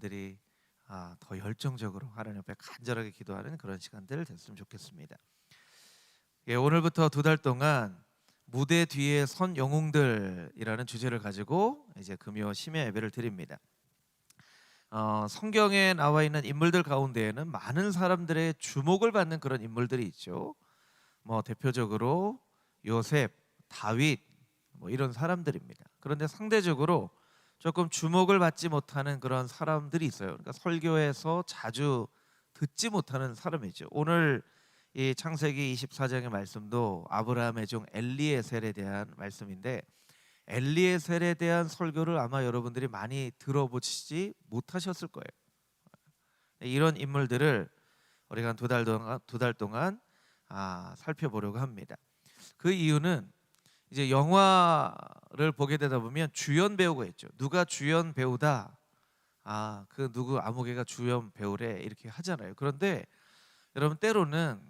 여러분들이 더 열정적으로 하나님 앞에 간절하게 기도하는 그런 시간들 됐으면 좋겠습니다. 예, 오늘부터 2달 동안 무대 뒤에 선 영웅들이라는 주제를 가지고 이제 금요 심야 예배를 드립니다. 성경에 나와 있는 인물들 가운데에는 많은 사람들의 주목을 받는 그런 인물들이 있죠. 뭐 대표적으로 요셉, 다윗 뭐 이런 사람들입니다. 그런데 상대적으로 조금 주목을 받지 못하는 그런 사람들이 있어요. 그러니까 설교에서 자주 듣지 못하는 사람이죠. 오늘 이 창세기 24장의 말씀도 아브라함의 종 엘리에셀에 대한 말씀인데, 엘리에셀에 대한 설교를 아마 여러분들이 많이 들어보시지 못하셨을 거예요. 이런 인물들을 우리가 한 2달 동안 살펴보려고 합니다. 그 이유는 이제 영화를 보게 되다 보면 주연 배우가 있죠. 누가 주연 배우다, 그 누구 아무개가 주연 배우래 이렇게 하잖아요. 그런데 여러분, 때로는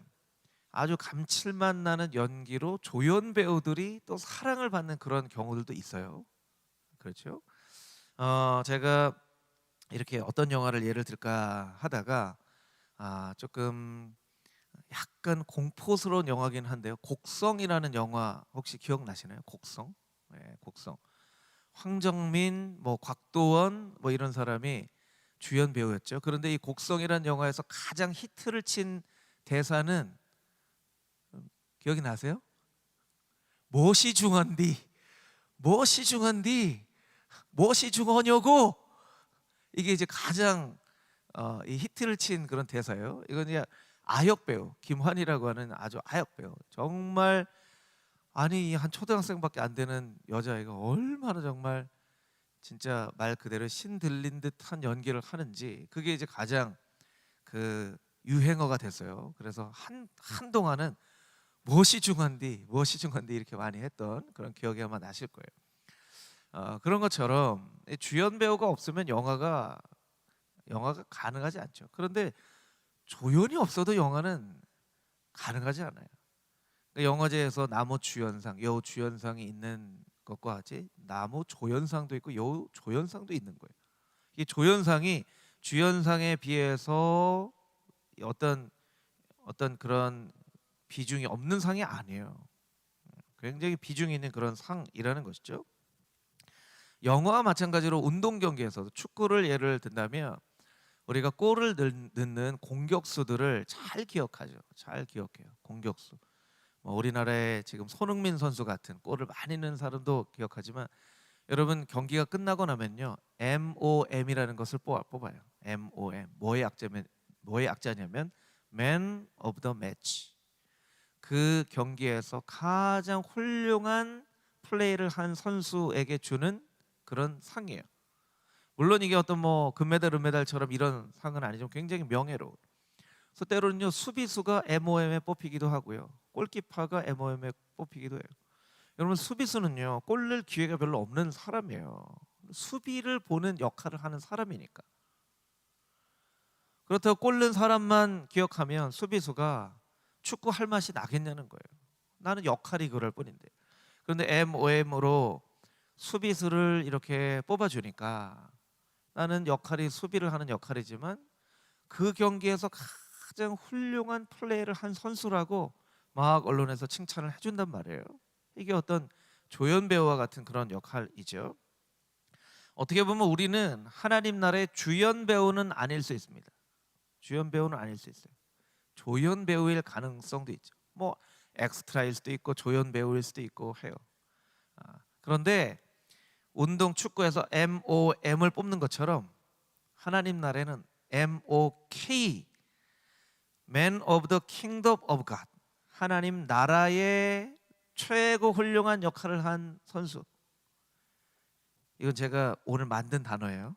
아주 감칠맛 나는 연기로 조연 배우들이 또 사랑을 받는 그런 경우들도 있어요. 그렇죠? 제가 이렇게 어떤 영화를 예를 들까 하다가 조금 약간 공포스러운 영화긴 한데요. 곡성이라는 영화 혹시 기억나시나요? 곡성? 네, 곡성. 황정민, 뭐 곽도원 뭐 이런 사람이 주연 배우였죠. 그런데 이 곡성이라는 영화에서 가장 히트를 친 대사는 기억이 나세요? 무엇이 중한디? 무엇이 중한디? 무엇이 중하냐고? 이게 이제 가장 이 히트를 친 그런 대사예요. 이건 이제 아역 배우 김환이라고 하는 아주 아역 배우, 정말 아니 한 초등학생밖에 안 되는 여자애가 얼마나 정말 진짜 말 그대로 신 들린 듯한 연기를 하는지, 그게 이제 가장 그 유행어가 됐어요. 그래서 한동안은 무엇이 중한디 무엇이 중한디 이렇게 많이 했던 그런 기억이 아마 나실 거예요. 그런 것처럼 주연 배우가 없으면 영화가 가능하지 않죠. 그런데 조연이 없어도 영화는 가능하지 않아요. 영화제에서 남우 주연상, 여우 주연상이 있는 것과 같이 남우 조연상도 있고 여우 조연상도 있는 거예요. 이 조연상이 주연상에 비해서 어떤 그런 비중이 없는 상이 아니에요. 굉장히 비중이 있는 그런 상이라는 것이죠. 영화와 마찬가지로 운동 경기에서도, 축구를 예를 든다면 우리가 골을 넣는 공격수들을 잘 기억하죠. 잘 기억해요. 공격수. 우리나라에 지금 손흥민 선수 같은 골을 많이 넣는 사람도 기억하지만, 여러분 경기가 끝나고 나면요, MOM이라는 것을 뽑아요. MOM. 뭐의 약자냐면 Man of the Match. 그 경기에서 가장 훌륭한 플레이를 한 선수에게 주는 그런 상이에요. 물론 이게 어떤 뭐 금메달, 은메달처럼 이런 상은 아니지만 굉장히 명예로워. 그래서 때로는요, 수비수가 MOM에 뽑히기도 하고요, 골키퍼가 MOM에 뽑히기도 해요. 여러분, 수비수는요, 골 넣을 기회가 별로 없는 사람이에요. 수비를 보는 역할을 하는 사람이니까. 그렇다고 골 넣은 사람만 기억하면 수비수가 축구할 맛이 나겠냐는 거예요. 나는 역할이 그럴 뿐인데. 그런데 MOM으로 수비수를 이렇게 뽑아주니까 나는 역할이 수비를 하는 역할이지만 그 경기에서 가장 훌륭한 플레이를 한 선수라고 막 언론에서 칭찬을 해준단 말이에요. 이게 어떤 조연 배우와 같은 그런 역할이죠. 어떻게 보면 우리는 하나님 나라의 주연 배우는 아닐 수 있습니다. 주연 배우는 아닐 수 있어요. 조연 배우일 가능성도 있죠. 뭐 엑스트라일 수도 있고 조연 배우일 수도 있고 해요. 그런데 운동 축구에서 MOM을 뽑는 것처럼 하나님 나라에는 MOK, Man of the Kingdom of God, 하나님 나라의 최고 훌륭한 역할을 한 선수. 이건 제가 오늘 만든 단어예요.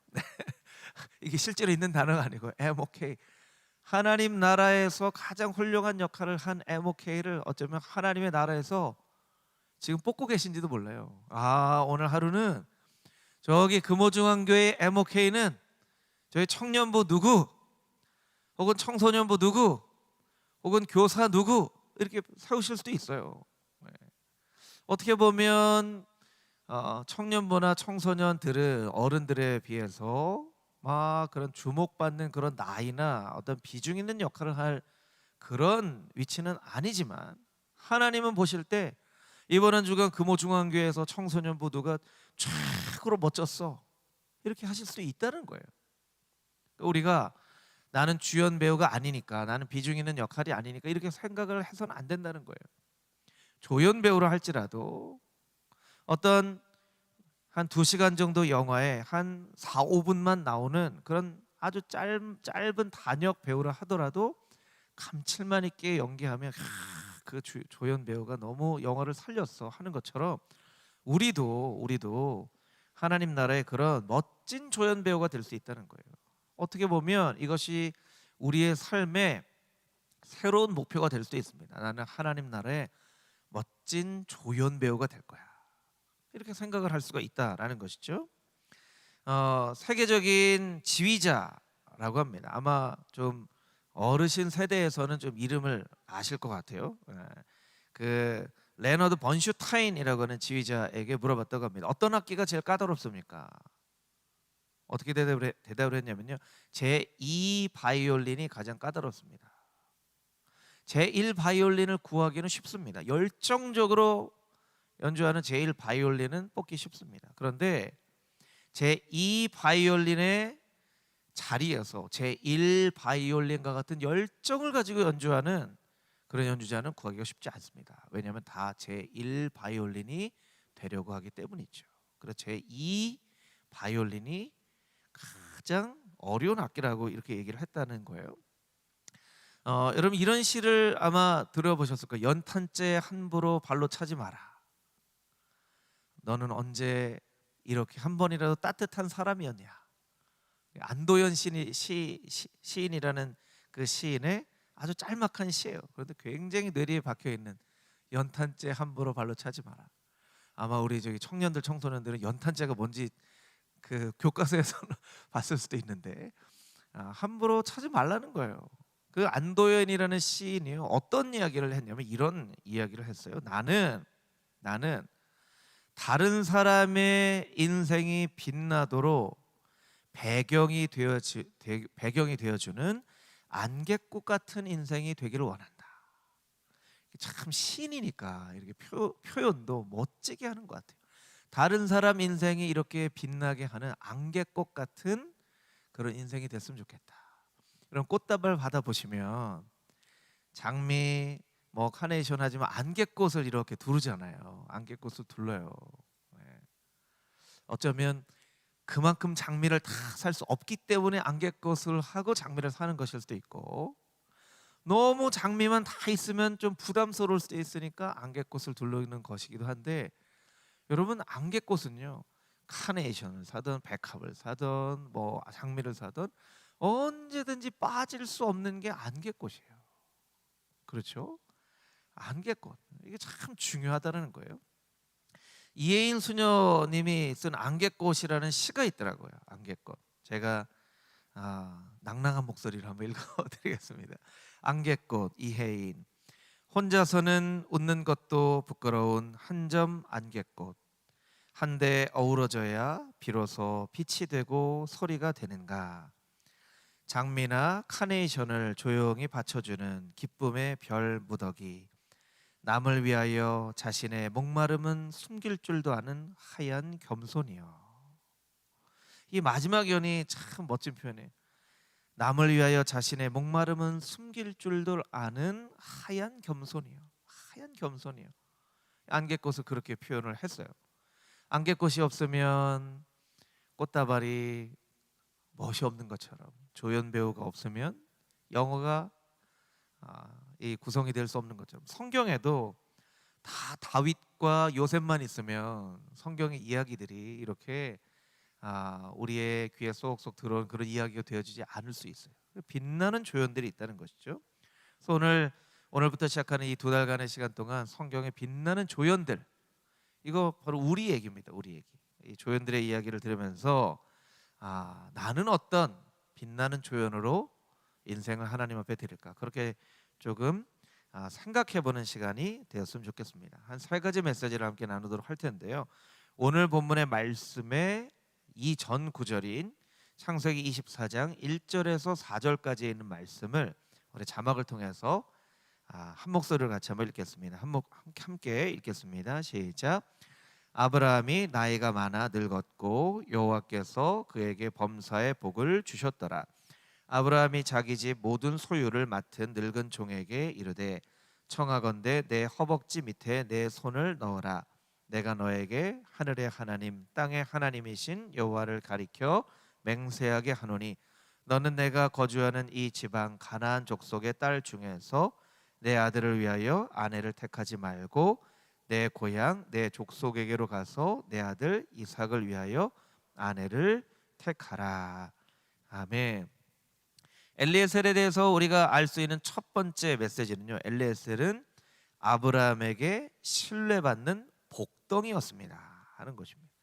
이게 실제로 있는 단어가 아니고 MOK. 하나님 나라에서 가장 훌륭한 역할을 한 MOK를 어쩌면 하나님의 나라에서 지금 뽑고 계신지도 몰라요. 오늘 하루는 저기 금호중앙교회 MOK는 저희 청년부 누구, 혹은 청소년부 누구, 혹은 교사 누구 이렇게 세우실 수도 있어요. 어떻게 보면 청년부나 청소년들은 어른들에 비해서 막 그런 주목받는 그런 나이나 어떤 비중 있는 역할을 할 그런 위치는 아니지만, 하나님은 보실 때 이번 한 주간 금호중앙교회에서 청소년 부두가 최고로 멋졌어, 이렇게 하실 수 있다는 거예요. 우리가 나는 주연 배우가 아니니까, 나는 비중 있는 역할이 아니니까 이렇게 생각을 해서는 안 된다는 거예요. 조연 배우라 할지라도 어떤 한 2시간 정도 영화에 한 4, 5분만 나오는 그런 아주 짧은 단역 배우라 하더라도 감칠맛 있게 연기하면 그 조연 배우가 너무 영화를 살렸어 하는 것처럼, 우리도 하나님 나라의 그런 멋진 조연 배우가 될 수 있다는 거예요. 어떻게 보면 이것이 우리의 삶의 새로운 목표가 될 수도 있습니다. 나는 하나님 나라의 멋진 조연 배우가 될 거야, 이렇게 생각을 할 수가 있다라는 것이죠. 세계적인 지휘자라고 합니다. 아마 좀 어르신 세대에서는 좀 이름을 아실 것 같아요. 그 레너드 번슈타인이라고 하는 지휘자에게 물어봤다고 합니다. 어떤 악기가 제일 까다롭습니까? 어떻게 대답을 했냐면요, 제2 바이올린이 가장 까다롭습니다. 제1 바이올린을 구하기는 쉽습니다. 열정적으로 연주하는 제1 바이올린은 뽑기 쉽습니다. 그런데 제2 바이올린의 자리에서 제1 바이올린과 같은 열정을 가지고 연주하는 그런 연주자는 구하기가 쉽지 않습니다. 왜냐하면 다 제1 바이올린이 되려고 하기 때문이죠. 그래서 제2 바이올린이 가장 어려운 악기라고 이렇게 얘기를 했다는 거예요. 여러분 이런 시를 아마 들어보셨을 거예요. 연탄재 함부로 발로 차지 마라. 너는 언제 이렇게 한 번이라도 따뜻한 사람이었냐. 안도현 시인이라는 그 시인의 아주 짤막한 시예요. 그런데 굉장히 뇌리에 박혀 있는, 연탄재 함부로 발로 차지 마라. 아마 우리 저기 청년들, 청소년들은 연탄재가 뭔지 그 교과서에서 봤을 수도 있는데, 함부로 차지 말라는 거예요. 그 안도현이라는 시인이요, 어떤 이야기를 했냐면 이런 이야기를 했어요. 나는 다른 사람의 인생이 빛나도록 배경이 되어주는 안갯꽃 같은 인생이 되기를 원한다. 참 시인이니까 이렇게 표현도 멋지게 하는 것 같아요. 다른 사람 인생이 이렇게 빛나게 하는 안갯꽃 같은 그런 인생이 됐으면 좋겠다. 이런 꽃다발 받아보시면 장미, 뭐 카네이션 하지만 안갯꽃을 이렇게 두르잖아요. 안갯꽃을 둘러요. 네. 어쩌면 그만큼 장미를 다 살 수 없기 때문에 안갯꽃을 하고 장미를 사는 것일 수도 있고, 너무 장미만 다 있으면 좀 부담스러울 수도 있으니까 안갯꽃을 둘러있는 것이기도 한데, 여러분 안갯꽃은요, 카네이션을 사든 백합을 사든 뭐 장미를 사든 언제든지 빠질 수 없는 게 안갯꽃이에요. 그렇죠? 안갯꽃, 이게 참 중요하다는 거예요. 이혜인 수녀님이 쓴 안갯꽃이라는 시가 있더라고요. 안갯꽃. 제가 낭낭한 목소리를 한번 읽어드리겠습니다. 안갯꽃, 이혜인. 혼자서는 웃는 것도 부끄러운 한 점 안갯꽃. 한데 어우러져야 비로소 빛이 되고 소리가 되는가. 장미나 카네이션을 조용히 받쳐주는 기쁨의 별 무더기. 남을 위하여 자신의 목마름은 숨길 줄도 아는 하얀 겸손이요. 이 마지막 연이 참 멋진 표현이에요. 남을 위하여 자신의 목마름은 숨길 줄도 아는 하얀 겸손이요. 하얀 겸손이요. 안갯꽃을 그렇게 표현을 했어요. 안갯꽃이 없으면 꽃다발이 멋이 없는 것처럼, 조연 배우가 없으면 영화가 이 구성이 될 수 없는 것처럼, 성경에도 다 다윗과 요셉만 있으면 성경의 이야기들이 이렇게 우리의 귀에 쏙쏙 들어온 그런 이야기가 되어지지 않을 수 있어요. 빛나는 조연들이 있다는 것이죠. 그래서 오늘부터 시작하는 이 2달간의 시간 동안 성경의 빛나는 조연들, 이거 바로 우리 얘기입니다. 우리 얘기. 이 조연들의 이야기를 들으면서 나는 어떤 빛나는 조연으로 인생을 하나님 앞에 드릴까, 그렇게 조금 생각해보는 시간이 되었으면 좋겠습니다. 한 3가지 메시지를 함께 나누도록 할 텐데요. 오늘 본문의 말씀의 이전 구절인 창세기 24장 1절에서 4절까지에 있는 말씀을 우리 자막을 통해서 한 목소리를 같이 한번 읽겠습니다. 함께 읽겠습니다. 시작. 아브라함이 나이가 많아 늙었고 여호와께서 그에게 범사의 복을 주셨더라. 아브라함이 자기 집 모든 소유를 맡은 늙은 종에게 이르되 청하건대 내 허벅지 밑에 내 손을 넣어라. 내가 너에게 하늘의 하나님 땅의 하나님이신 여호와를 가리켜 맹세하게 하노니 너는 내가 거주하는 이 지방 가나안 족속의 딸 중에서 내 아들을 위하여 아내를 택하지 말고 내 고향 내 족속에게로 가서 내 아들 이삭을 위하여 아내를 택하라. 아멘. 엘리에셀에 대해서 우리가 알 수 있는 첫 번째 메시지는요, 엘리에셀은 아브라함에게 신뢰받는 복덩이였습니다 하는 것입니다.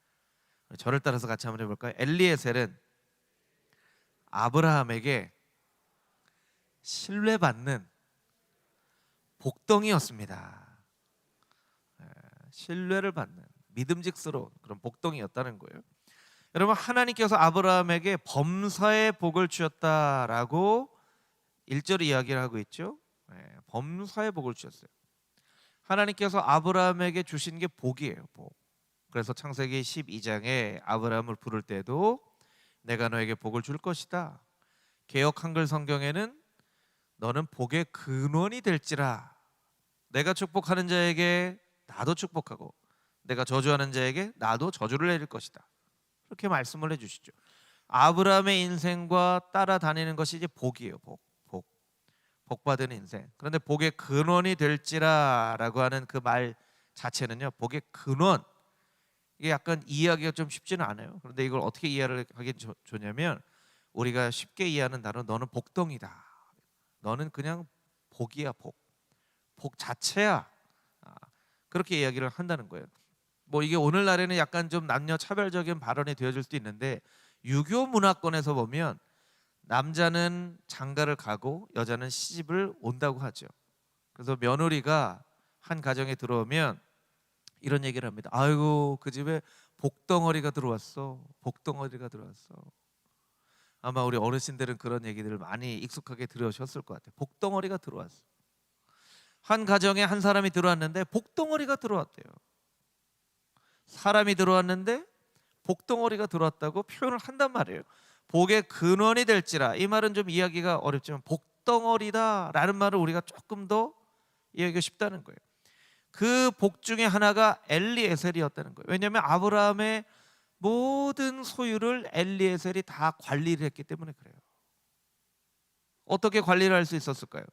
저를 따라서 같이 한번 해볼까요? 엘리에셀은 아브라함에게 신뢰받는 복덩이였습니다. 신뢰를 받는 믿음직스러운 그런 복덩이였다는 거예요. 여러분, 하나님께서 아브라함에게 범사의 복을 주셨다라고 1절에 이야기를 하고 있죠. 범사의 복을 주셨어요. 하나님께서 아브라함에게 주신 게 복이에요. 복. 그래서 창세기 12장에 아브라함을 부를 때도 내가 너에게 복을 줄 것이다. 개역 한글 성경에는 너는 복의 근원이 될지라. 내가 축복하는 자에게 나도 축복하고 내가 저주하는 자에게 나도 저주를 내릴 것이다. 그렇게 말씀을 해주시죠. 아브라함의 인생과 따라다니는 것이 이제 복이에요. 복 받은 인생. 그런데 복의 근원이 될지라라고 하는 그 말 자체는요, 복의 근원, 이게 약간 이해하기가 좀 쉽지는 않아요. 그런데 이걸 어떻게 이해를 하기 좋냐면, 우리가 쉽게 이해하는 단어, 너는 복덩이다. 너는 그냥 복이야. 복 자체야. 그렇게 이야기를 한다는 거예요. 뭐 이게 오늘날에는 약간 좀 남녀 차별적인 발언이 되어질 수도 있는데, 유교 문화권에서 보면 남자는 장가를 가고 여자는 시집을 온다고 하죠. 그래서 며느리가 한 가정에 들어오면 이런 얘기를 합니다. 아이고, 그 집에 복덩어리가 들어왔어. 복덩어리가 들어왔어. 아마 우리 어르신들은 그런 얘기들을 많이 익숙하게 들으셨을 것 같아요. 복덩어리가 들어왔어. 한 가정에 한 사람이 들어왔는데 복덩어리가 들어왔대요. 사람이 들어왔는데 복덩어리가 들어왔다고 표현을 한단 말이에요. 복의 근원이 될지라. 이 말은 좀 이해하기가 어렵지만 복덩어리다라는 말을 우리가 조금 더 이해하기가 쉽다는 거예요. 그 복 중에 하나가 엘리에셀이었다는 거예요. 왜냐하면 아브라함의 모든 소유를 엘리에셀이 다 관리를 했기 때문에 그래요. 어떻게 관리를 할 수 있었을까요?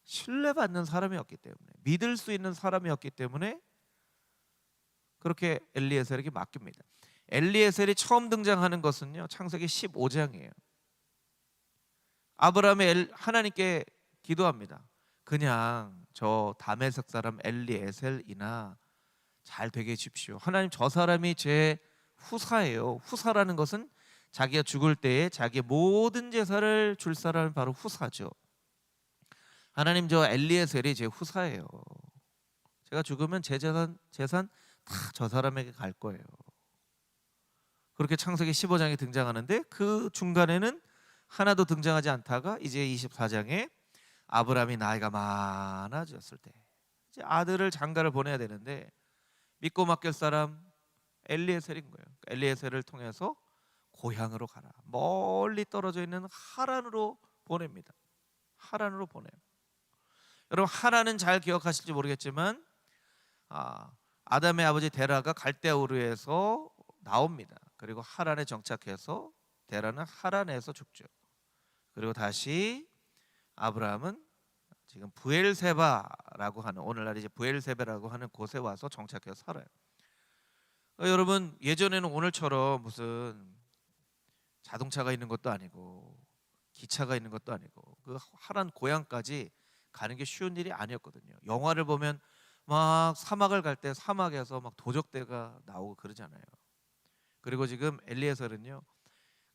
신뢰받는 사람이었기 때문에, 믿을 수 있는 사람이었기 때문에 그렇게 엘리에셀에게 맡깁니다. 엘리에셀이 처음 등장하는 것은요, 창세기 15장이에요. 아브라함이 하나님께 기도합니다. 그냥 저 다메섹 사람 엘리에셀이나 잘 되게 해주십시오. 하나님, 저 사람이 제 후사예요. 후사라는 것은 자기가 죽을 때에 자기의 모든 제사를 줄 사람이 바로 후사죠. 하나님, 저 엘리에셀이 제 후사예요. 제가 죽으면 제 재산 다 저 사람에게 갈 거예요. 그렇게 창세기 15장에 등장하는데, 그 중간에는 하나도 등장하지 않다가 이제 24장에 아브라함이 나이가 많아졌을 때 이제 아들을 장가를 보내야 되는데 믿고 맡길 사람 엘리에셀인 거예요. 엘리에셀을 통해서 고향으로 가라. 멀리 떨어져 있는 하란으로 보냅니다. 하란으로 보내요. 여러분, 하란은 잘 기억하실지 모르겠지만 아담의 아버지 데라가 갈대아 우르에서 나옵니다. 그리고 하란에 정착해서 데라는 하란에서 죽죠. 그리고 다시 아브라함은 지금 부엘세바라고 하는, 오늘날 이제 부엘세바라고 하는 곳에 와서 정착해서 살아요. 여러분, 예전에는 오늘처럼 무슨 자동차가 있는 것도 아니고 기차가 있는 것도 아니고 그 하란 고향까지 가는 게 쉬운 일이 아니었거든요. 영화를 보면 막 사막을 갈 때 사막에서 막 도적대가 나오고 그러잖아요. 그리고 지금 엘리에셀은요,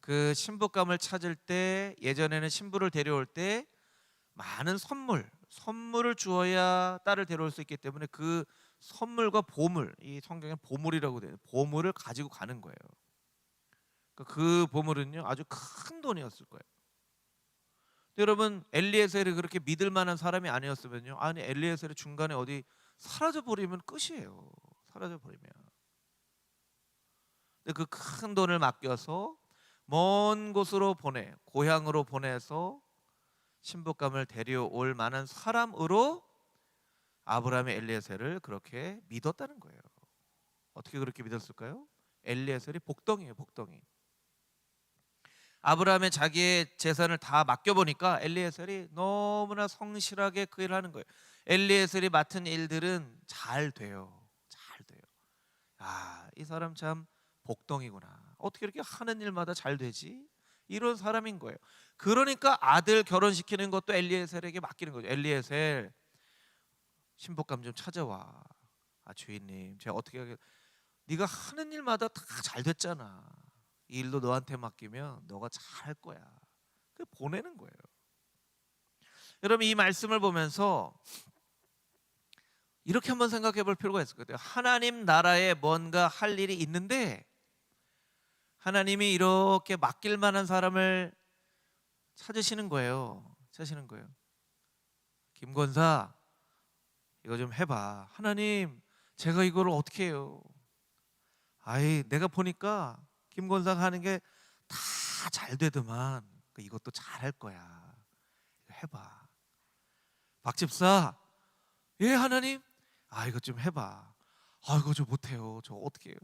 그 신부감을 찾을 때, 예전에는 신부를 데려올 때 많은 선물을 주어야 딸을 데려올 수 있기 때문에 그 선물과 보물, 이 성경에 보물이라고 돼요. 보물을 가지고 가는 거예요. 그 보물은요 아주 큰 돈이었을 거예요. 여러분 엘리에셀이 그렇게 믿을 만한 사람이 아니었으면요, 아니 엘리에셀이 중간에 어디 사라져 버리면 끝이에요. 사라져 버리면. 근데 그 큰 돈을 맡겨서 먼 곳으로 고향으로 보내서 신부감을 데려올 만한 사람으로 아브라함이 엘리에셀을 그렇게 믿었다는 거예요. 어떻게 그렇게 믿었을까요? 엘리에셀이 복덩이에요, 복덩이. 아브라함의 자기의 재산을 다 맡겨보니까 엘리에셀이 너무나 성실하게 그 일을 하는 거예요. 엘리에셀이 맡은 일들은 잘 돼요. 잘 돼요. 아, 이 사람 참 복덩이구나. 어떻게 이렇게 하는 일마다 잘 되지? 이런 사람인 거예요. 그러니까 아들 결혼시키는 것도 엘리에셀에게 맡기는 거죠. 엘리에셀, 신복감 좀 찾아와. 아, 주인님, 제가 어떻게 하게? 네가 하는 일마다 다 잘 됐잖아. 이 일도 너한테 맡기면 너가 잘 할 거야. 그 보내는 거예요. 여러분 이 말씀을 보면서 이렇게 한번 생각해 볼 필요가 있을 것 같아요. 하나님 나라에 뭔가 할 일이 있는데 하나님이 이렇게 맡길 만한 사람을 찾으시는 거예요. 찾으시는 거예요. 김권사 이거 좀 해봐. 하나님 제가 이걸 어떻게 해요? 아이 내가 보니까 김권사가 하는 게 다 잘 되더만 이것도 잘 할 거야. 해봐. 박 집사 예 하나님 아 이거 좀 해봐. 아 이거 좀 못해요. 저 어떻게 해요?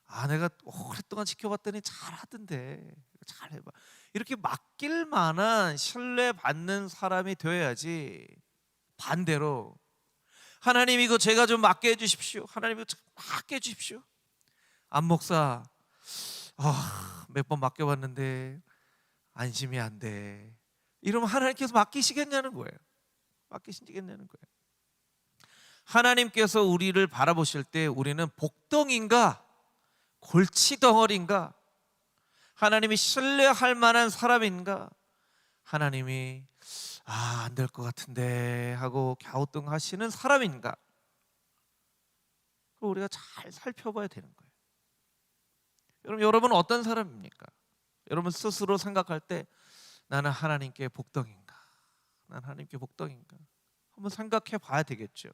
아 내가 오랫동안 지켜봤더니 잘하던데 잘 해봐. 이렇게 맡길 만한 신뢰받는 사람이 되어야지. 반대로 하나님 이거 제가 좀 맡게 해주십시오. 하나님 이거 맡게 해주십시오. 안 목사 몇 번 맡겨봤는데 안심이 안 돼. 이러면 하나님께서 맡기시겠냐는 거예요. 맡기시겠냐는 거예요. 하나님께서 우리를 바라보실 때 우리는 복덩인가 골치덩어리인가, 하나님이 신뢰할 만한 사람인가, 하나님이 안 될 것 같은데 하고 갸우뚱하시는 사람인가, 우리가 잘 살펴봐야 되는 거예요. 여러분 어떤 사람입니까? 여러분 스스로 생각할 때 나는 하나님께 복덩인가, 난 하나님께 복덩인가 한번 생각해 봐야 되겠죠.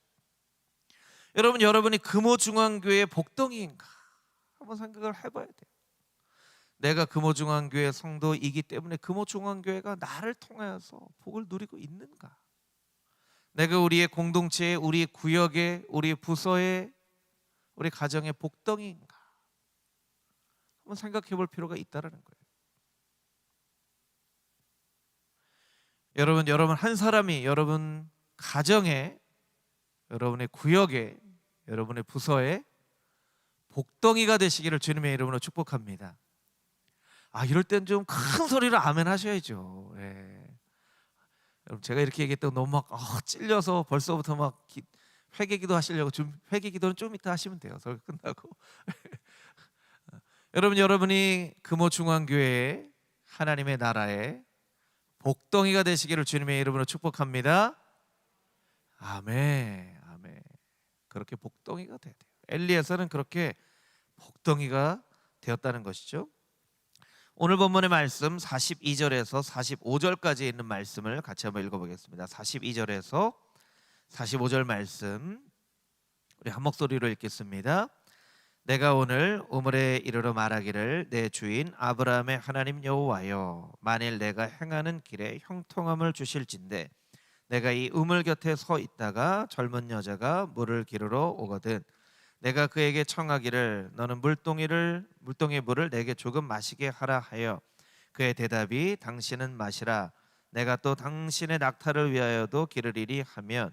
여러분 여러분이 금호중앙교회 복덩이인가 한번 생각을 해봐야 돼요. 내가 금호중앙교회 성도이기 때문에 금호중앙교회가 나를 통하여서 복을 누리고 있는가? 내가 우리의 공동체에, 우리 구역에, 우리 부서에, 우리 가정의 복덩이인가? 한번 생각해 볼 필요가 있다는 거예요. 여러분 한 사람이 여러분 가정에, 여러분의 구역에, 여러분의 부서에 복덩이가 되시기를 주님의 이름으로 축복합니다. 이럴 땐 좀 큰 소리로 아멘 하셔야죠. 예. 여러분 제가 이렇게 얘기했다고 너무 막 찔려서 벌써부터 막 회개기도 하시려고 회개기도는 좀 이따 하시면 돼요. 설교 끝나고. 여러분이 금호중앙교회 하나님의 나라에 복덩이가 되시기를 주님의 이름으로 축복합니다. 아멘. 아멘. 그렇게 복덩이가 돼야 돼요. 엘리에서는 그렇게 복덩이가 되었다는 것이죠. 오늘 본문의 말씀 42절에서 45절까지 있는 말씀을 같이 한번 읽어보겠습니다. 42절에서 45절 말씀 우리 한 목소리로 읽겠습니다. 내가 오늘 우물에 이르러 말하기를 내 주인 아브라함의 하나님 여호와여, 만일 내가 행하는 길에 형통함을 주실진대 내가 이 우물 곁에 서 있다가 젊은 여자가 물을 기르러 오거든 내가 그에게 청하기를 너는 물동의 물을 내게 조금 마시게 하라 하여 그의 대답이 당신은 마시라 내가 또 당신의 낙타를 위하여도 기르리리 하면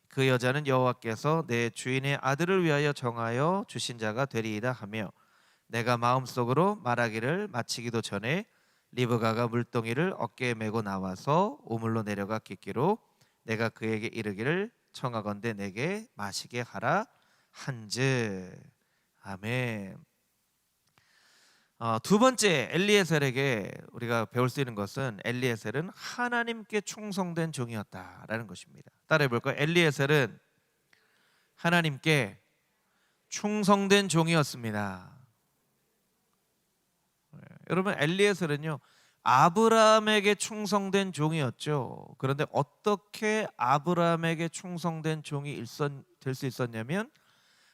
그 여자는 여호와께서 내 주인의 아들을 위하여 정하여 주신 자가 되리이다 하며 내가 마음속으로 말하기를 마치기도 전에 리브가가 물동이를 어깨에 메고 나와서 우물로 내려가 깃기로 내가 그에게 이르기를 청하건대 내게 마시게 하라 한즉. 아멘. 두 번째 엘리에셀에게 우리가 배울 수 있는 것은 엘리에셀은 하나님께 충성된 종이었다라는 것입니다. 따라해 볼까요? 엘리에셀은 하나님께 충성된 종이었습니다. 여러분 엘리에셀은요 아브라함에게 충성된 종이었죠. 그런데 어떻게 아브라함에게 충성된 종이 될 수 있었냐면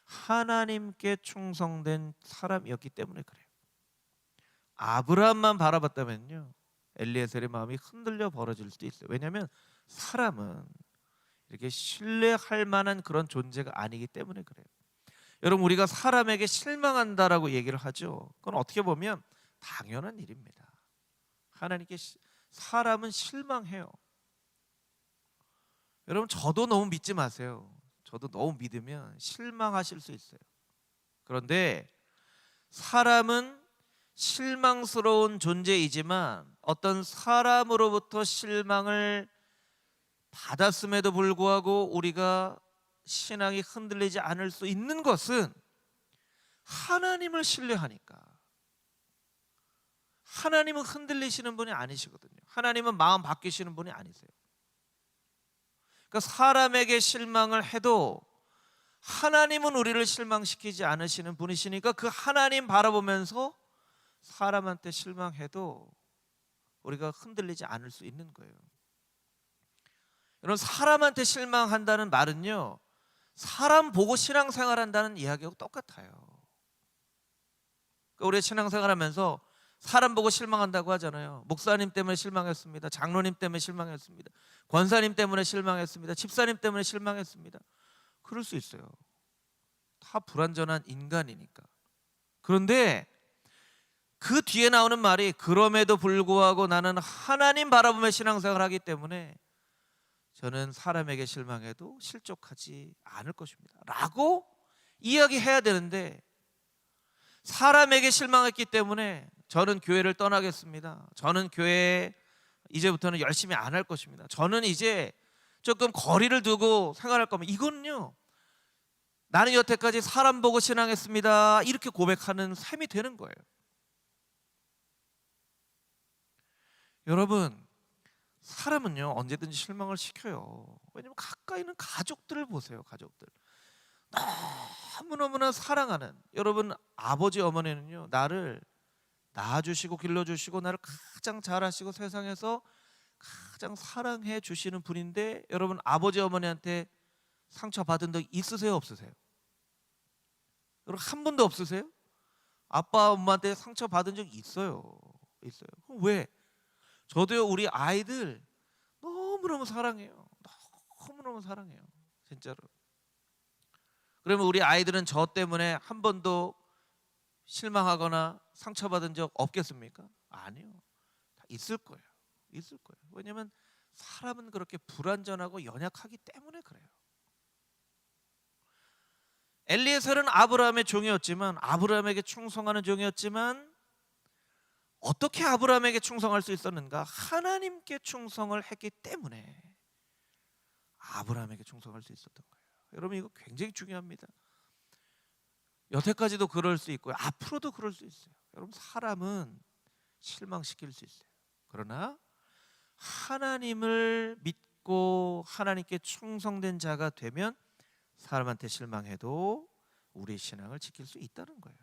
하나님께 충성된 사람이었기 때문에 그래요. 아브라함만 바라봤다면요 엘리에셀의 마음이 흔들려 벌어질 수도 있어요. 왜냐하면 사람은 이렇게 신뢰할 만한 그런 존재가 아니기 때문에 그래요. 여러분 우리가 사람에게 실망한다라고 얘기를 하죠. 그건 어떻게 보면 당연한 일입니다. 하나님께 사람은 실망해요. 여러분 저도 너무 믿지 마세요. 저도 너무 믿으면 실망하실 수 있어요. 그런데 사람은 실망스러운 존재이지만 어떤 사람으로부터 실망을 받았음에도 불구하고 우리가 신앙이 흔들리지 않을 수 있는 것은 하나님을 신뢰하니까. 하나님은 흔들리시는 분이 아니시거든요. 하나님은 마음 바뀌시는 분이 아니세요. 그러니까 사람에게 실망을 해도 하나님은 우리를 실망시키지 않으시는 분이시니까 그 하나님 바라보면서 사람한테 실망해도 우리가 흔들리지 않을 수 있는 거예요. 여러분 사람한테 실망한다는 말은요 사람 보고 신앙생활한다는 이야기하고 똑같아요. 그러니까 우리가 신앙생활하면서 사람 보고 실망한다고 하잖아요. 목사님 때문에 실망했습니다. 장로님 때문에 실망했습니다. 권사님 때문에 실망했습니다. 집사님 때문에 실망했습니다. 그럴 수 있어요. 다 불완전한 인간이니까. 그런데 그 뒤에 나오는 말이 그럼에도 불구하고 나는 하나님 바라보며 신앙생활을 하기 때문에 저는 사람에게 실망해도 실족하지 않을 것입니다 라고 이야기해야 되는데 사람에게 실망했기 때문에 저는 교회를 떠나겠습니다. 저는 교회에 이제부터는 열심히 안 할 것입니다. 저는 이제 조금 거리를 두고 생활할 겁니다. 이건요 나는 여태까지 사람 보고 신앙했습니다 이렇게 고백하는 셈이 되는 거예요. 여러분 사람은요 언제든지 실망을 시켜요. 왜냐면 가까이 있는 가족들을 보세요. 가족들 너무너무나 사랑하는 여러분 아버지 어머니는요 나를 낳아주시고 길러주시고 나를 가장 잘하시고 세상에서 가장 사랑해 주시는 분인데 여러분 아버지 어머니한테 상처받은 적 있으세요 없으세요? 여러분 한 번도 없으세요? 아빠 엄마한테 상처받은 적 있어요. 있어요. 그럼 왜? 저도요 우리 아이들 너무너무 사랑해요. 너무너무 사랑해요. 진짜로. 그러면 우리 아이들은 저 때문에 한 번도 실망하거나 상처받은 적 없겠습니까? 아니요. 다 있을 거예요. 있을 거예요. 왜냐하면 사람은 그렇게 불완전하고 연약하기 때문에 그래요. 엘리에셀은 아브라함의 종이었지만 아브라함에게 충성하는 종이었지만 어떻게 아브라함에게 충성할 수 있었는가? 하나님께 충성을 했기 때문에 아브라함에게 충성할 수 있었던 거예요. 여러분 이거 굉장히 중요합니다. 여태까지도 그럴 수 있고요. 앞으로도 그럴 수 있어요. 여러분 사람은 실망시킬 수 있어요. 그러나 하나님을 믿고 하나님께 충성된 자가 되면 사람한테 실망해도 우리 신앙을 지킬 수 있다는 거예요.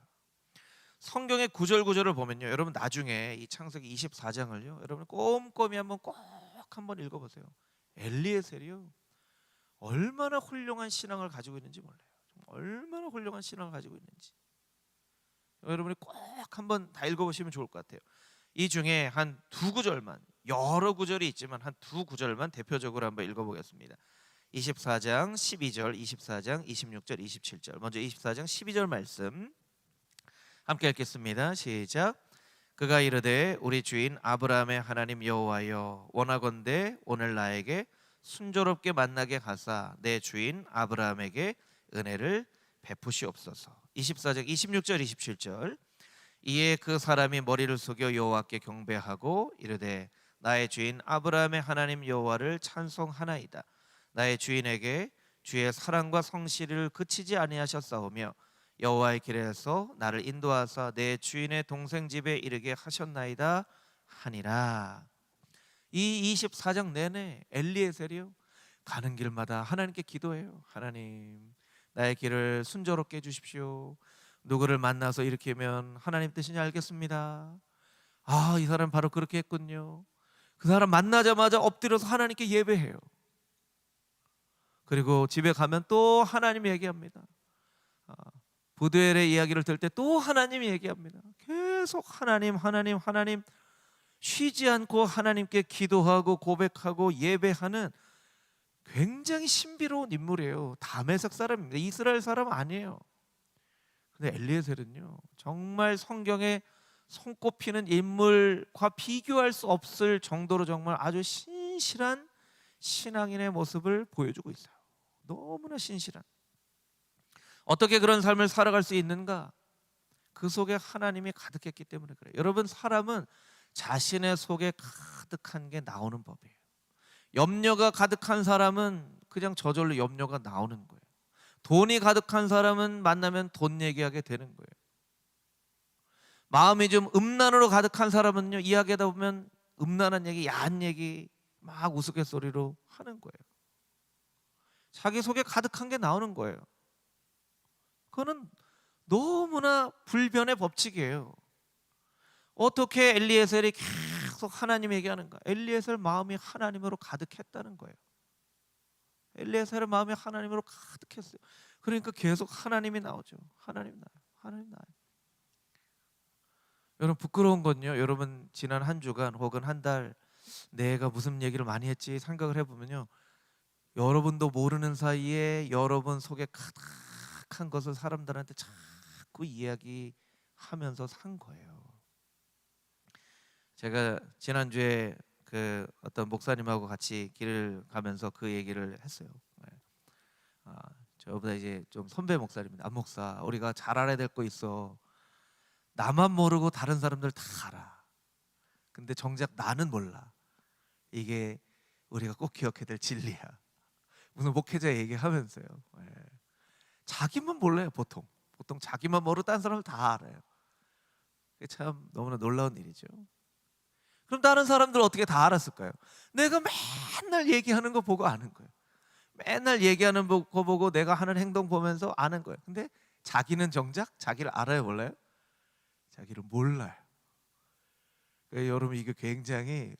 성경의 구절구절을 보면요 여러분 나중에 이 창세기 24장을요 여러분 꼼꼼히 꼭 한번 읽어보세요. 엘리에셀이요 얼마나 훌륭한 신앙을 가지고 있는지 몰라요. 얼마나 훌륭한 신앙을 가지고 있는지 여러분이 꼭 한번 다 읽어보시면 좋을 것 같아요. 이 중에 한 두 구절만, 여러 구절이 있지만 한 두 구절만 대표적으로 한번 읽어보겠습니다. 24장 12절, 24장 26절, 27절. 먼저 24장 12절 말씀 함께 읽겠습니다. 시작. 그가 이르되 우리 주인 아브라함의 하나님 여호와여 원하건대 오늘 나에게 순조롭게 만나게 하사 내 주인 아브라함에게 은혜를 베푸시옵소서. 24장 26절 27절. 이에 그 사람이 머리를 숙여 여호와께 경배하고 이르되 나의 주인 아브라함의 하나님 여호와를 찬송하나이다. 나의 주인에게 주의 사랑과 성실을 그치지 아니하셨사오며 여호와의 길에서 나를 인도하사 내 주인의 동생 집에 이르게 하셨나이다 하니라. 이 24장 내내 엘리에셀이요 가는 길마다 하나님께 기도해요. 하나님 나의 길을 순조롭게 해주십시오. 누구를 만나서 이렇게 하면 하나님 뜻이니 알겠습니다. 이 사람 바로 그렇게 했군요. 그 사람 만나자마자 엎드려서 하나님께 예배해요. 그리고 집에 가면 또 하나님 얘기합니다. 부두엘의 이야기를 들을 때 또 하나님 얘기합니다. 계속 하나님, 하나님, 하나님, 쉬지 않고 하나님께 기도하고 고백하고 예배하는 굉장히 신비로운 인물이에요. 다메섹 사람입니다. 이스라엘 사람 아니에요. 근데 엘리에셀은요, 정말 성경에 손꼽히는 인물과 비교할 수 없을 정도로 정말 아주 신실한 신앙인의 모습을 보여주고 있어요. 너무나 신실한. 어떻게 그런 삶을 살아갈 수 있는가? 그 속에 하나님이 가득했기 때문에 그래요. 여러분, 사람은 자신의 속에 가득한 게 나오는 법이에요. 염려가 가득한 사람은 그냥 저절로 염려가 나오는 거예요. 돈이 가득한 사람은 만나면 돈 얘기하게 되는 거예요. 마음이 좀 음란으로 가득한 사람은요, 이야기하다 보면 음란한 얘기, 야한 얘기 막 우스갯소리로 하는 거예요. 자기 속에 가득한 게 나오는 거예요. 그거는 너무나 불변의 법칙이에요. 어떻게 엘리에셀이 계속 하나님 얘기하는가? 엘리에셀 마음이 하나님으로 가득했다는 거예요. 엘리에셀의 마음이 하나님으로 가득했어요. 그러니까 계속 하나님이 나오죠. 하나님 나요. 하나님 나요. 여러분, 부끄러운 건요, 여러분 지난 한 주간 혹은 한 달 내가 무슨 얘기를 많이 했지 생각을 해보면요, 여러분도 모르는 사이에 여러분 속에 가득한 것을 사람들한테 자꾸 이야기하면서 산 거예요. 제가 지난주에 그 어떤 목사님하고 같이 길을 가면서 그 얘기를 했어요. 저보다 이제 좀 선배 목사님입니다. 안 목사, 우리가 잘 알아야 될 거 있어. 나만 모르고 다른 사람들 다 알아. 근데 정작 나는 몰라. 이게 우리가 꼭 기억해야 될 진리야. 무슨 목회자 얘기하면서요. 자기만 몰라요. 보통 자기만 모르고 다른 사람을 다 알아요. 그게 참 너무나 놀라운 일이죠. 그럼 다른 사람들 어떻게 다 알았을까요? 내가 맨날 얘기하는 거 보고 아는 거예요. 맨날 얘기하는 거 보고 내가 하는 행동 보면서 아는 거예요. 근데 자기는 정작 자기를 알아요, 몰라요? 자기를 몰라요. 그러니까 여러분, 이게 굉장히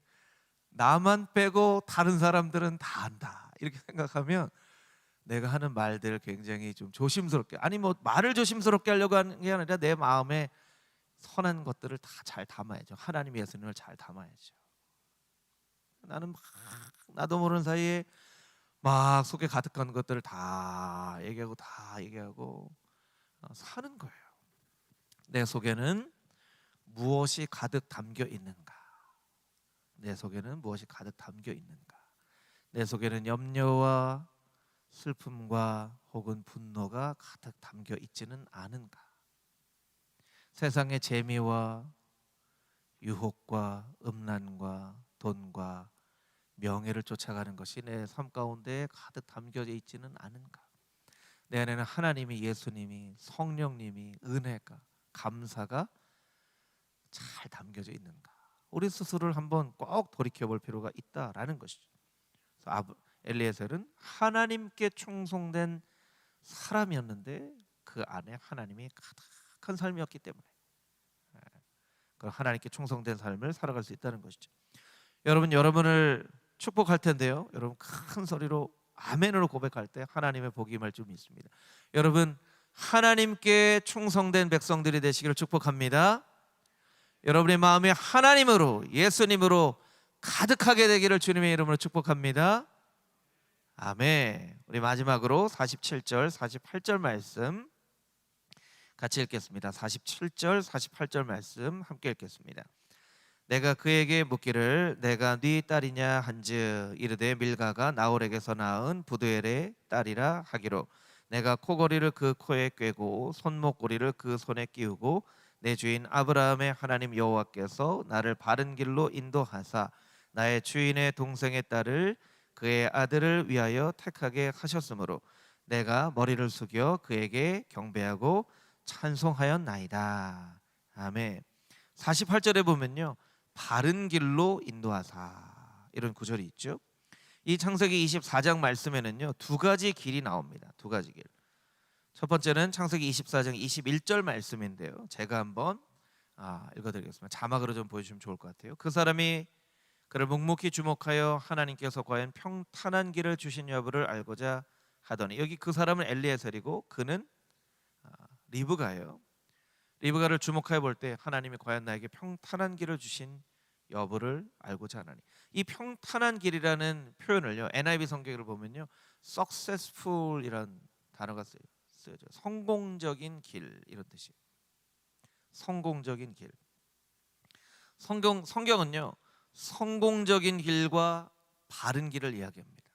나만 빼고 다른 사람들은 다 안다 이렇게 생각하면 내가 하는 말들을 굉장히 좀 조심스럽게, 아니 뭐 말을 조심스럽게 하려고 하는 게 아니라 내 마음에 선한 것들을 다 잘 담아야죠. 하나님의 예수님을 잘 담아야죠. 나는 막 나도 모르는 사이에 막 속에 가득한 것들을 다 얘기하고 사는 거예요. 내 속에는 무엇이 가득 담겨 있는가? 내 속에는 무엇이 가득 담겨 있는가? 내 속에는 염려와 슬픔과 혹은 분노가 가득 담겨 있지는 않은가? 세상의 재미와 유혹과 음란과 돈과 명예를 쫓아가는 것이 내 삶 가운데 가득 담겨져 있지는 않은가? 내 안에는 하나님이, 예수님이, 성령님이, 은혜가, 감사가 잘 담겨져 있는가? 우리 스스로를 한번 꼭 돌이켜볼 필요가 있다라는 것이죠. 엘리에셀은 하나님께 충성된 사람이었는데 그 안에 하나님이 가득한 삶이었기 때문에 그 하나님께 충성된 삶을 살아갈 수 있다는 것이죠. 여러분을 축복할 텐데요, 여러분 큰 소리로 아멘으로 고백할 때 하나님의 복이 임할 줄 믿습니다. 여러분, 하나님께 충성된 백성들이 되시기를 축복합니다. 여러분의 마음이 하나님으로, 예수님으로 가득하게 되기를 주님의 이름으로 축복합니다. 아멘. 우리 마지막으로 47절 48절 말씀 같이 읽겠습니다. 47절 48절 말씀 함께 읽겠습니다. 내가 그에게 묻기를 내가 네 딸이냐 한즉 이르되 밀가가 나홀에게서 낳은 부두엘의 딸이라 하기로 내가 코걸이를 그 코에 꿰고 손목고리를 그 손에 끼우고 내 주인 아브라함의 하나님 여호와께서 나를 바른 길로 인도하사 나의 주인의 동생의 딸을 그의 아들을 위하여 택하게 하셨으므로 내가 머리를 숙여 그에게 경배하고 찬송하였나이다. 아멘. 48절에 보면요, 바른 길로 인도하사 이런 구절이 있죠. 이 창세기 24장 말씀에는요, 두 가지 길이 나옵니다. 두 가지 길. 첫 번째는 창세기 24장 21절 말씀인데요, 제가 한번 읽어드리겠습니다. 자막으로 좀 보여주시면 좋을 것 같아요. 그 사람이 그를 묵묵히 주목하여 하나님께서 과연 평탄한 길을 주신 여부를 알고자 하더니, 여기 그 사람은 엘리에셀이고 그는 리브가예요. 리브가를 주목하여 볼 때 하나님이 과연 나에게 평탄한 길을 주신 여부를 알고자 하나니, 이 평탄한 길이라는 표현을요, NIV 성경을 보면요, successful이라는 단어가 쓰여져요. 성공적인 길, 이런 뜻이에요. 성공적인 길. 성경은요, 성공적인 길과 바른 길을 이야기합니다.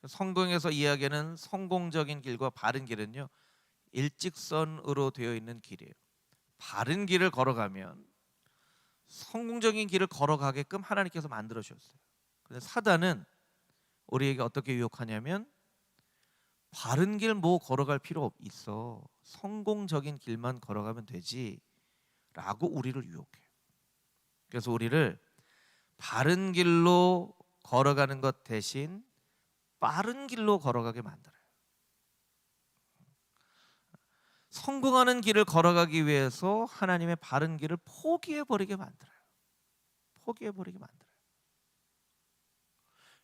성경에서 이야기하는 성공적인 길과 바른 길은요, 일직선으로 되어 있는 길이에요. 바른 길을 걸어가면 성공적인 길을 걸어가게끔 하나님께서 만들어 주셨어요. 그런데 사단은 우리에게 어떻게 유혹하냐면, 바른 길 뭐 걸어갈 필요 있어, 성공적인 길만 걸어가면 되지 라고 우리를 유혹해요. 그래서 우리를 바른 길로 걸어가는 것 대신 빠른 길로 걸어가게 만들어요. 성공하는 길을 걸어가기 위해서 하나님의 바른 길을 포기해버리게 만들어요. 포기해버리게 만들어요.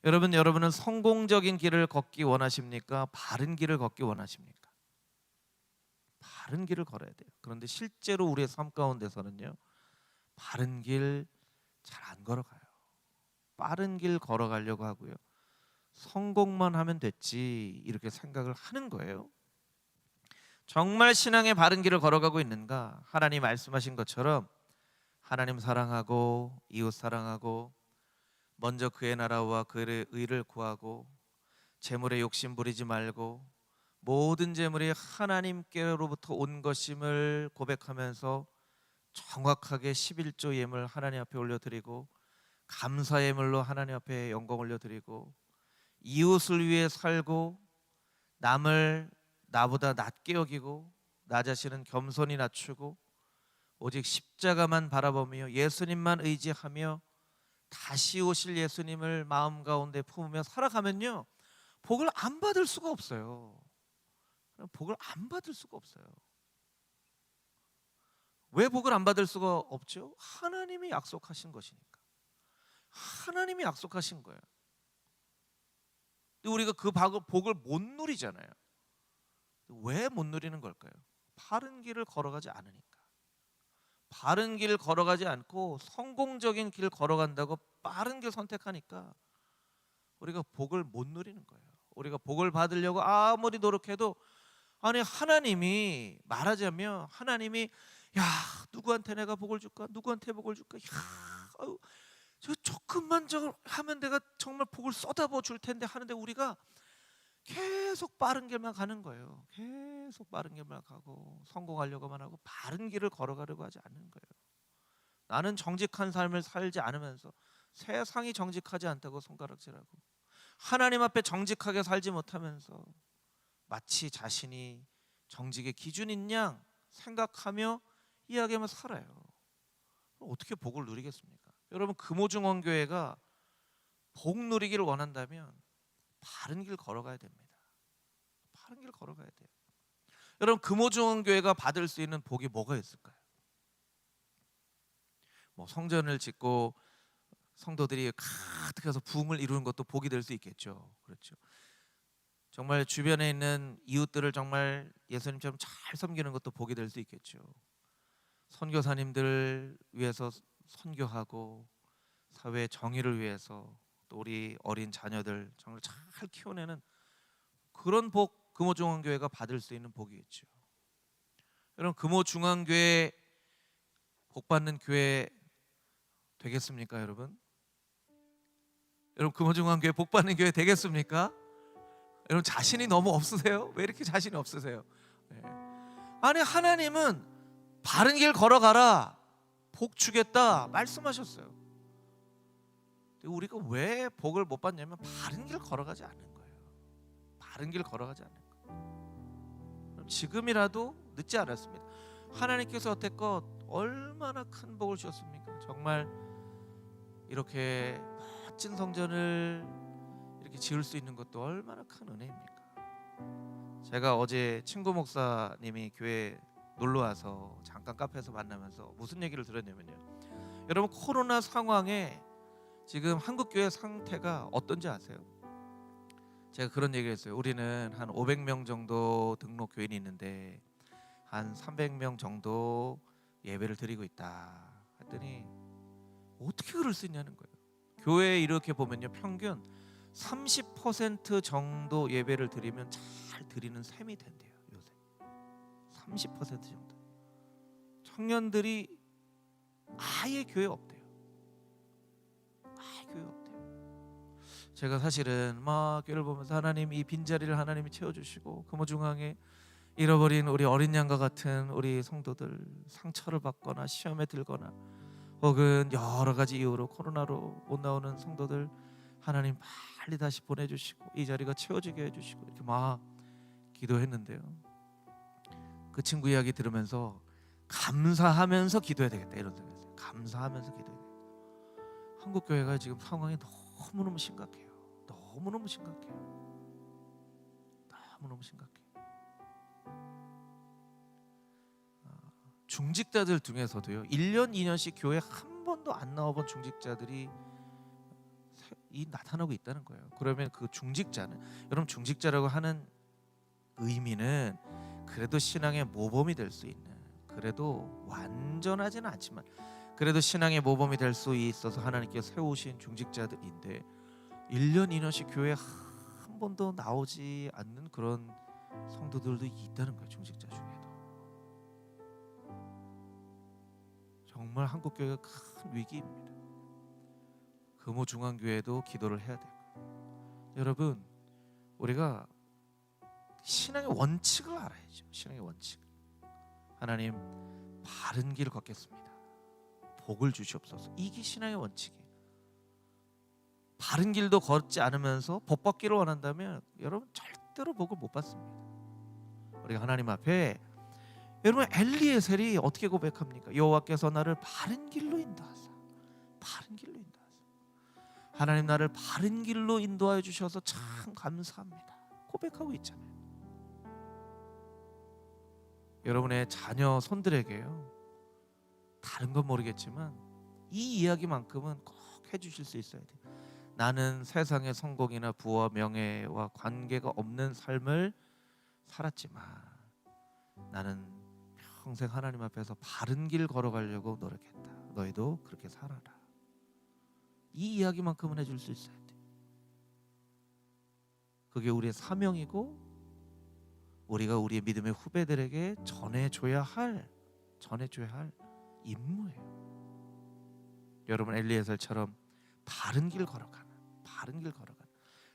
여러분은 성공적인 길을 걷기 원하십니까? 바른 길을 걷기 원하십니까? 바른 길을 걸어야 돼요. 그런데 실제로 우리의 삶 가운데서는요, 바른 길 잘 안 걸어가요. 빠른 길 걸어가려고 하고요, 성공만 하면 됐지 이렇게 생각을 하는 거예요. 정말 신앙의 바른 길을 걸어가고 있는가? 하나님 말씀하신 것처럼 하나님 사랑하고 이웃 사랑하고 먼저 그의 나라와 그의 의를 구하고 재물에 욕심 부리지 말고 모든 재물이 하나님께로부터 온 것임을 고백하면서 정확하게 11조 예물 하나님 앞에 올려드리고 감사 예물로 하나님 앞에 영광 올려드리고 이웃을 위해 살고 남을 나보다 낮게 여기고 나 자신은 겸손히 낮추고 오직 십자가만 바라보며 예수님만 의지하며 다시 오실 예수님을 마음 가운데 품으며 살아가면요, 복을 안 받을 수가 없어요. 복을 안 받을 수가 없어요. 왜 복을 안 받을 수가 없죠? 하나님이 약속하신 것이니까. 하나님이 약속하신 거예요. 근데 우리가 그 복을 못 누리잖아요. 왜 못 누리는 걸까요? 바른 길을 걸어가지 않으니까. 바른 길을 걸어가지 않고 성공적인 길을 걸어간다고 빠른 길 선택하니까 우리가 복을 못 누리는 거예요. 우리가 복을 받으려고 아무리 노력해도, 아니 하나님이 말하자면 하나님이 야 누구한테 내가 복을 줄까? 누구한테 복을 줄까? 저 조금만 저 하면 내가 정말 복을 쏟아부어 줄 텐데 하는데 우리가 계속 빠른 길만 가는 거예요. 계속 빠른 길만 가고 성공하려고만 하고 바른 길을 걸어가려고 하지 않는 거예요. 나는 정직한 삶을 살지 않으면서 세상이 정직하지 않다고 손가락질하고 하나님 앞에 정직하게 살지 못하면서 마치 자신이 정직의 기준인 양 생각하며 이야기하며 살아요. 어떻게 복을 누리겠습니까? 여러분, 금오중원교회가 복 누리기를 원한다면 바른 길 걸어가야 됩니다. 바른 길 걸어가야 돼요. 여러분, 금오중원교회가 받을 수 있는 복이 뭐가 있을까요? 뭐 성전을 짓고 성도들이 가득해서 부흥을 이루는 것도 복이 될 수 있겠죠. 그렇죠. 정말 주변에 있는 이웃들을 정말 예수님처럼 잘 섬기는 것도 복이 될 수 있겠죠. 선교사님들 위해서 선교하고 사회 정의를 위해서 또 우리 어린 자녀들 정말 잘 키워내는 그런 복, 금오중앙교회가 받을 수 있는 복이겠죠. 여러분, 금오중앙교회 복 받는 교회 되겠습니까, 여러분? 여러분, 금오중앙교회 복 받는 교회 되겠습니까? 여러분, 자신이 너무 없으세요? 왜 이렇게 자신이 없으세요? 네. 아니, 하나님은 바른 길 걸어가라, 복 주겠다 말씀하셨어요. 우리가 왜 복을 못 받냐면 바른 길 걸어가지 않는 거예요. 바른 길 걸어가지 않는 거예요. 지금이라도 늦지 않았습니다. 하나님께서 여태껏 얼마나 큰 복을 주셨습니까? 정말 이렇게 멋진 성전을 이렇게 지을 수 있는 것도 얼마나 큰 은혜입니까? 제가 어제 친구 목사님이 교회 놀러 와서 잠깐 카페에서 만나면서 무슨 얘기를 들었냐면요. 여러분, 코로나 상황에 지금 한국 교회 상태가 어떤지 아세요? 제가 그런 얘기를 했어요. 우리는 한 500명 정도 등록 교인이 있는데 한 300명 정도 예배를 드리고 있다 했더니 어떻게 그럴 수 있냐는 거예요. 교회에 이렇게 보면요, 평균 30% 정도 예배를 드리면 잘 드리는 셈이 된대요. 요새 30% 정도. 청년들이 아예 교회 없대요. 아예 교회 없대요. 제가 사실은 막 교회를 보면서 하나님, 이 빈자리를 하나님이 채워주시고 금호중앙에 잃어버린 우리 어린 양과 같은 우리 성도들, 상처를 받거나 시험에 들거나 혹은 여러 가지 이유로 코로나로 못 나오는 성도들, 하나님 빨리 다시 보내주시고 이 자리가 채워지게 해주시고 이렇게 막 기도했는데요. 그 친구 이야기 들으면서 감사하면서 기도해야 되겠다 이런 생각했어요. 감사하면서 기도해야 되겠다. 한국 교회가 지금 상황이 너무너무 심각해요. 너무너무 심각해요. 너무너무 심각해요. 중직자들 중에서도요, 1년 2년씩 교회 한 번도 안 나와본 중직자들이 나타나고 있다는 거예요. 그러면 그 중직자는, 여러분, 중직자라고 하는 의미는 그래도 신앙의 모범이 될 수 있는, 그래도 완전하지는 않지만 그래도 신앙의 모범이 될 수 있어서 하나님께서 세우신 중직자들인데 1년 2년씩 교회 한 번도 나오지 않는 그런 성도들도 있다는 거예요. 중직자 중에도. 정말 한국 교회가 큰 위기입니다. 금호중앙교회도 기도를 해야 되고, 여러분, 우리가 신앙의 원칙을 알아야죠. 신앙의 원칙. 하나님, 바른 길 걷겠습니다. 복을 주시옵소서. 이게 신앙의 원칙이에요. 바른 길도 걷지 않으면서 복 받기를 원한다면 여러분 절대로 복을 못 받습니다. 우리가 하나님 앞에, 여러분, 엘리에셀이 어떻게 고백합니까? 여호와께서 나를 바른 길로 인도하사, 바른 길로 인도하사. 하나님, 나를 바른 길로 인도하여 주셔서 참 감사합니다. 고백하고 있잖아요. 여러분의 자녀 손들에게요, 다른 건 모르겠지만 이 이야기만큼은 꼭 해주실 수 있어야 돼요. 나는 세상의 성공이나 부와 명예와 관계가 없는 삶을 살았지만 나는 평생 하나님 앞에서 바른 길 걸어가려고 노력했다. 너희도 그렇게 살아라. 이 이야기만큼은 해줄 수 있어야 돼. 그게 우리의 사명이고 우리가 우리의 믿음의 후배들에게 전해줘야 할 임무예요. 여러분, 엘리에셀처럼 바른 길 걸어가는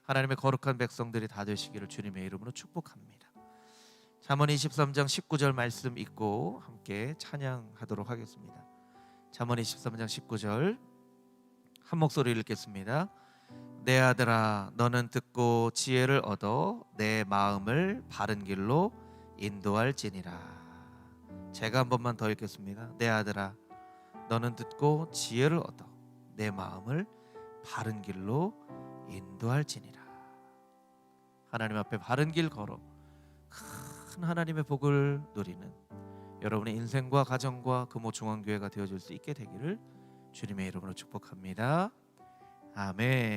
하나님의 거룩한 백성들이 다 되시기를 주님의 이름으로 축복합니다. 잠언 23장 19절 말씀 읽고 함께 찬양하도록 하겠습니다. 잠언 23장 19절 한 목소리 읽겠습니다. 내 아들아, 너는 듣고 지혜를 얻어 내 마음을 바른 길로 인도할지니라. 제가 한 번만 더 읽겠습니다. 내 아들아, 너는 듣고 지혜를 얻어 내 마음을 바른 길로 인도할지니라. 하나님 앞에 바른 길 걸어 큰 하나님의 복을 누리는 여러분의 인생과 가정과 금호중앙교회가 되어줄 수 있게 되기를 주님의 이름으로 축복합니다. 아멘.